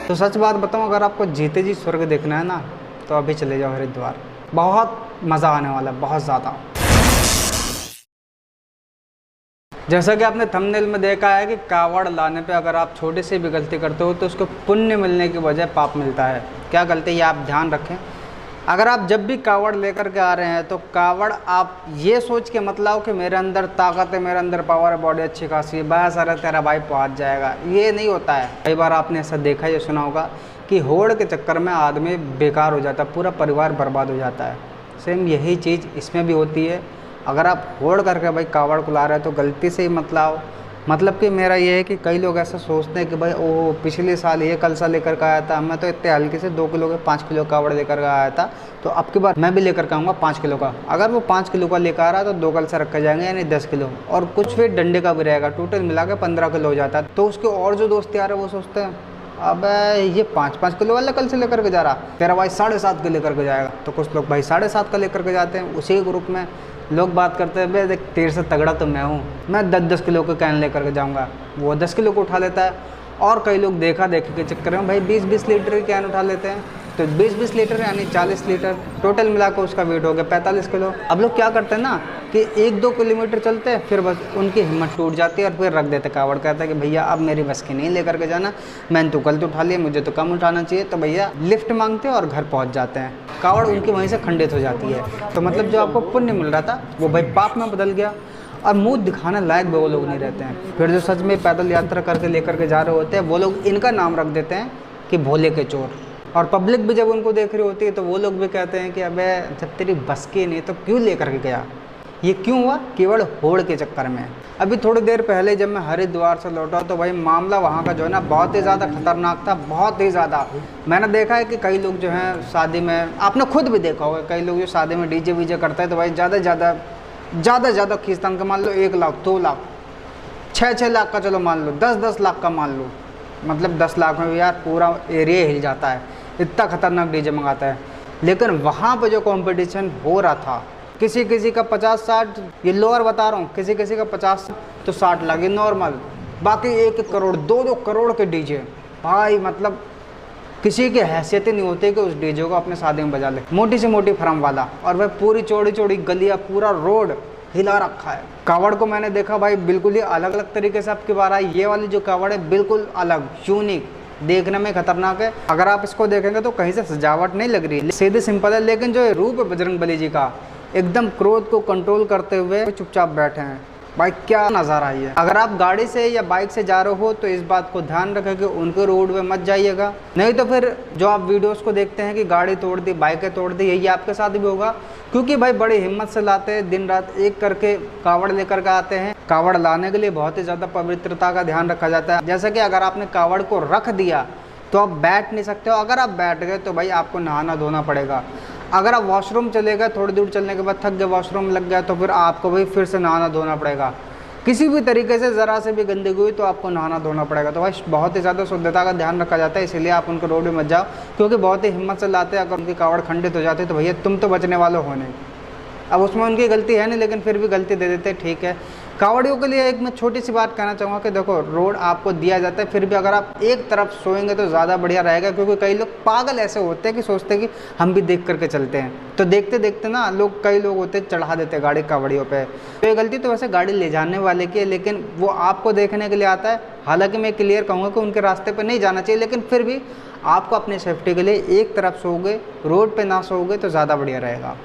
तो सच बात बताऊं, अगर आपको जीते जी स्वर्ग देखना है ना, तो अभी चले जाओ हरिद्वार। बहुत मज़ा आने वाला है, बहुत ज़्यादा। जैसा कि आपने थंबनेल में देखा है कि कावड़ लाने पे अगर आप छोटी सी भी गलती करते हो तो उसको पुण्य मिलने की बजाय पाप मिलता है। क्या गलती, ये आप ध्यान रखें। अगर आप जब भी कावड़ लेकर के आ रहे हैं तो कावड़ आप ये सोच के मत लाओ कि मेरे अंदर ताकत है, मेरे अंदर पावर है, बॉडी अच्छी खासी है, बस अरे तेरा भाई पहुँच जाएगा। ये नहीं होता है। कई बार आपने ऐसा देखा या सुना होगा कि होड़ के चक्कर में आदमी बेकार हो जाता है, पूरा परिवार बर्बाद हो जाता है। सेम यही चीज़ इसमें भी होती है। अगर आप होड़ करके भाई कावड़ को ला रहे हो तो गलती से ही मत लाओ। मतलब कि मेरा ये है कि कई लोग ऐसा सोचते हैं कि भाई ओह पिछले साल ये कल सा लेकर के आया था, मैं तो इतने हल्के से 2 किलो के 5 किलो कावड़ लेकर के आया था, तो अब की बार मैं भी लेकर के आऊँगा 5 किलो का। अगर वो 5 किलो का लेकर आ रहा है तो 2 कल से रखे जाएंगे, यानी 10 किलो, और कुछ फिर डंडे का भी रहेगा, टोटल मिला के 15 किलो हो जाता है। तो उसके और जो दोस्त यार है वो सोचते हैं अब ये 5-5 किलो वाला कल से लेकर के जा रहा, तेरा भाई 7.5 के लेकर के जाएगा। तो कुछ लोग भाई 7.5 का लेकर के जाते हैं। उसी ग्रुप में लोग बात करते हैं भाई देख तेरे से तगड़ा तो मैं हूँ, मैं 10-10 किलो का कैन लेकर के जाऊँगा। वो 10 किलो को उठा लेता है। और कई लोग देखा देखी के चक्कर में भाई 20-20 लीटर की कैन उठा लेते हैं। तो 20-20 लीटर यानी 40 लीटर, टोटल मिलाकर उसका वेट हो गया 45 किलो। अब लोग क्या करते हैं ना कि 1-2 किलोमीटर चलते हैं, फिर बस उनकी हिम्मत टूट जाती है और फिर रख देते कावड़। कहता है कि भैया अब मेरी बस की नहीं लेकर के जाना, मैंने तो कल तो उठा लिया, मुझे तो कम उठाना चाहिए। तो भैया लिफ्ट मांगते हैं और घर पहुँच जाते हैं। कावड़ उनकी वहीं से खंडित हो जाती है। तो मतलब जो आपको पुण्य मिल रहा था वो भाई पाप में बदल गया, और मुंह दिखाने लायक भी वो लोग नहीं रहते हैं। फिर जो सच में पैदल यात्रा करके लेकर के जा रहे होते हैं वो लोग इनका नाम रख देते हैं कि भोले के चोर। और पब्लिक भी जब उनको देख रही होती है तो वो लोग भी कहते हैं कि अबे जब तेरी बस की नहीं तो क्यों लेकर के गया। ये क्यों हुआ, केवल होड़ के चक्कर में। अभी थोड़ी देर पहले जब मैं हरिद्वार से लौटा तो भाई मामला वहाँ का जो है ना बहुत ही ज़्यादा खतरनाक था, बहुत ही ज़्यादा। मैंने देखा है कि कई लोग जो हैं शादी में, आपने खुद भी देखा होगा, कई लोग जो शादी में डीजे वीजे करते हैं तो भाई ज़्यादा खींचतान का मान लो 1 लाख 2 लाख 6-6 लाख का, चलो मान लो 10-10 लाख का मान लो। मतलब 10 लाख में भी यार पूरा एरिया हिल जाता है, इतना खतरनाक डीजे मंगाता है। लेकिन वहाँ पे जो कंपटीशन हो रहा था, किसी किसी का 50-60, ये लोअर बता रहा हूँ, किसी किसी का 50 तो 60 लाख ये नॉर्मल, बाकी 1-1 करोड़ 2-2 करोड़ के डीजे। भाई मतलब किसी की हैसियत ही नहीं होती कि उस डीजे को अपने शादी में बजा ले। मोटी से मोटी फर्म वाला, और वह पूरी चौड़ी चौड़ी गलियाँ, पूरा रोड हिला रखा है। कावड़ को मैंने देखा भाई बिल्कुल ही अलग अलग तरीके से आपकी बार आई। ये वाली जो कावड़ है बिल्कुल अलग, यूनिक, देखने में खतरनाक है। अगर आप इसको देखेंगे तो कहीं से सजावट नहीं लग रही, सीधे सिंपल है। लेकिन जो रूप है बजरंगबली जी का, एकदम क्रोध को कंट्रोल करते हुए चुपचाप बैठे हैं। भाई क्या नज़ारा है। अगर आप गाड़ी से या बाइक से जा रहे हो तो इस बात को ध्यान रखें कि उनके रोड पे मत जाइएगा, नहीं तो फिर जो आप वीडियोस को देखते हैं कि गाड़ी तोड़ दी, बाइकें तोड़ दी, यही आपके साथ भी होगा। क्योंकि भाई बड़ी हिम्मत से लाते हैं, दिन रात एक करके कावड़ लेकर के आते हैं। कावड़ लाने के लिए बहुत ही ज़्यादा पवित्रता का ध्यान रखा जाता है। जैसे कि अगर आपने कावड़ को रख दिया तो आप बैठ नहीं सकते हो। अगर आप बैठ गए तो भाई आपको नहाना धोना पड़ेगा। अगर आप वॉशरूम चले गए, थोड़ी दूर चलने के बाद थक गए, वॉशरूम लग गया, तो फिर आपको भाई फिर से नहाना धोना पड़ेगा। किसी भी तरीके से ज़रा से भी गंदगी हुई तो आपको नहाना धोना पड़ेगा। तो भाई बहुत ही ज़्यादा शुद्धता का ध्यान रखा जाता है, इसीलिए आप उनके रोड में मत जाओ, क्योंकि बहुत ही हिम्मत से लाते हैं। अगर उनकी कावड़ खंडित हो जाती है तो भैया तुम तो बचने वाले हो नहीं। अब उसमें उनकी गलती है नहीं, लेकिन फिर भी गलती दे देते, ठीक है। कावड़ियों के लिए एक मैं छोटी सी बात कहना चाहूँगा कि देखो रोड आपको दिया जाता है, फिर भी अगर आप एक तरफ सोएंगे तो ज़्यादा बढ़िया रहेगा। क्योंकि कई लोग पागल ऐसे होते हैं कि सोचते हैं कि हम भी देख करके चलते हैं, तो देखते देखते ना लोग, कई लोग होते हैं चढ़ा देते हैं गाड़ी कावड़ियों पे। तो ये गलती तो वैसे गाड़ी ले जाने वाले की है, लेकिन वो आपको देखने के लिए आता है। हालांकि मैं क्लियर कहूँगा कि उनके रास्ते पर नहीं जाना चाहिए, लेकिन फिर भी आपको अपनी सेफ्टी के लिए एक तरफ सोओगे, रोड पर ना सोओगे तो ज़्यादा बढ़िया रहेगा।